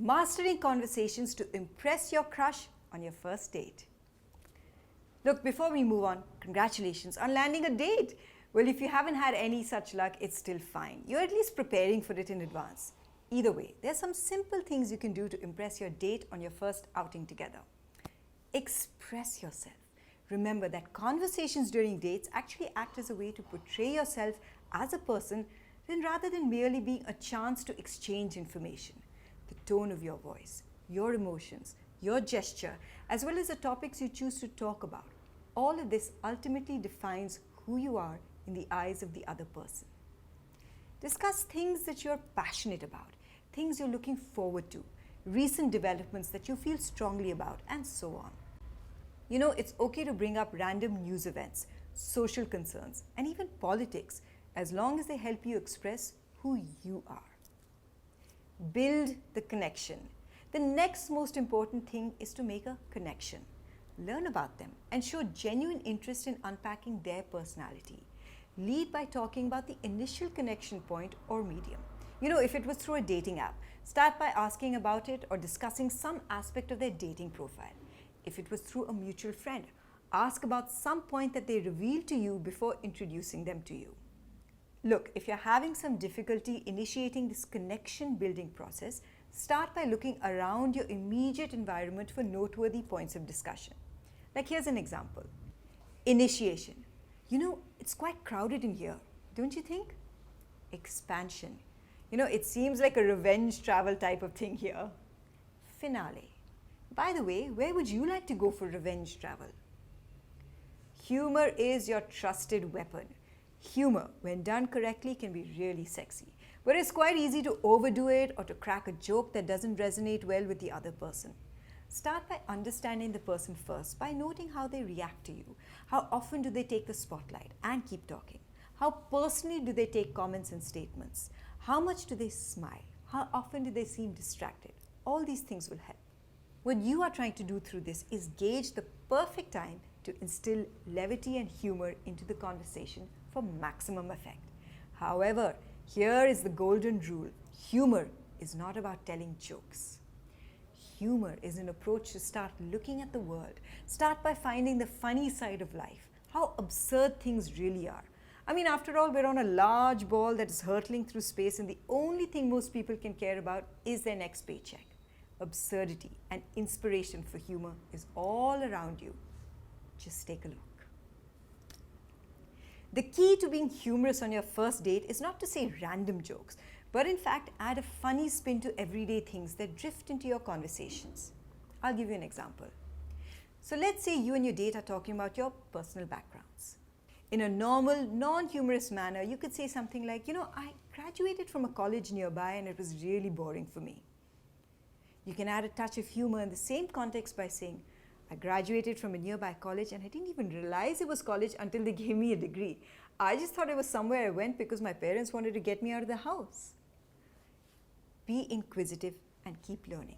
Mastering conversations to impress your crush on your first date. Look, before we move on, congratulations on landing a date. Well, if you haven't had any such luck, it's still fine. You're at least preparing for it in advance. Either way, there's some simple things you can do to impress your date on your first outing together. Express yourself. Remember that conversations during dates actually act as a way to portray yourself as a person rather than merely being a chance to exchange information. The tone of your voice, your emotions, your gesture, as well as the topics you choose to talk about. All of this ultimately defines who you are in the eyes of the other person. Discuss things that you're passionate about, things you're looking forward to, recent developments that you feel strongly about, and so on. You know, it's okay to bring up random news events, social concerns, and even politics, as long as they help you express who you are. Build the connection. The next most important thing is to make a connection. Learn about them and show genuine interest in unpacking their personality. Lead by talking about the initial connection point or medium. You know, if it was through a dating app, start by asking about it or discussing some aspect of their dating profile. If it was through a mutual friend, ask about some point that they revealed to you before introducing them to you. Look, if you're having some difficulty initiating this connection building process, start by looking around your immediate environment for noteworthy points of discussion. Like here's an example. Initiation. You know, it's quite crowded in here, don't you think? Expansion. You know, it seems like a revenge travel type of thing here. Finale. By the way, where would you like to go for revenge travel? Humor is your trusted weapon. Humor, when done correctly, can be really sexy. But it's quite easy to overdo it or to crack a joke that doesn't resonate well with the other person. Start by understanding the person first by noting how they react to you. How often do they take the spotlight and keep talking? How personally do they take comments and statements? How much do they smile? How often do they seem distracted? All these things will help. What you are trying to do through this is gauge the perfect time to instill levity and humor into the conversation for maximum effect. However, here is the golden rule. Humor is not about telling jokes. Humor is an approach to start looking at the world. Start by finding the funny side of life, how absurd things really are. I mean, after all, we're on a large ball that is hurtling through space, and the only thing most people can care about is their next paycheck. Absurdity and inspiration for humor is all around you. Just take a look. The key to being humorous on your first date is not to say random jokes, but in fact add a funny spin to everyday things that drift into your conversations. I'll give you an example. So let's say you and your date are talking about your personal backgrounds. In a normal, non-humorous manner, you could say something like, you know, I graduated from a college nearby and it was really boring for me. You can add a touch of humor in the same context by saying, I graduated from a nearby college and I didn't even realize it was college until they gave me a degree. I just thought it was somewhere I went because my parents wanted to get me out of the house. Be inquisitive and keep learning.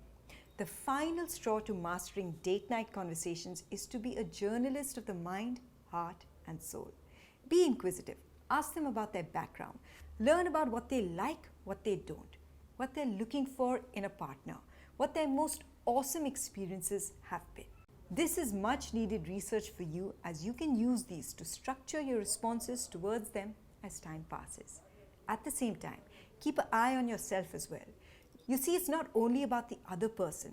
The final straw to mastering date night conversations is to be a journalist of the mind, heart, and soul. Be inquisitive. Ask them about their background. Learn about what they like, what they don't, what they're looking for in a partner, what their most awesome experiences have been. This is much needed research for you, as you can use these to structure your responses towards them as time passes. At the same time, keep an eye on yourself as well. You see, it's not only about the other person.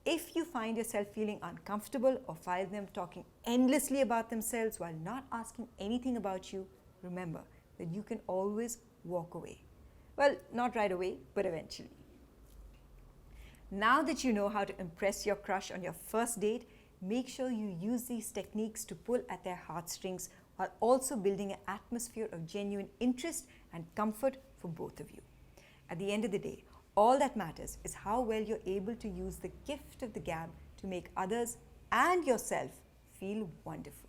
If you find yourself feeling uncomfortable or find them talking endlessly about themselves while not asking anything about you, remember that you can always walk away. Well, not right away, but eventually. Now that you know how to impress your crush on your first date, make sure you use these techniques to pull at their heartstrings while also building an atmosphere of genuine interest and comfort for both of you. At the end of the day, all that matters is how well you're able to use the gift of the gab to make others and yourself feel wonderful.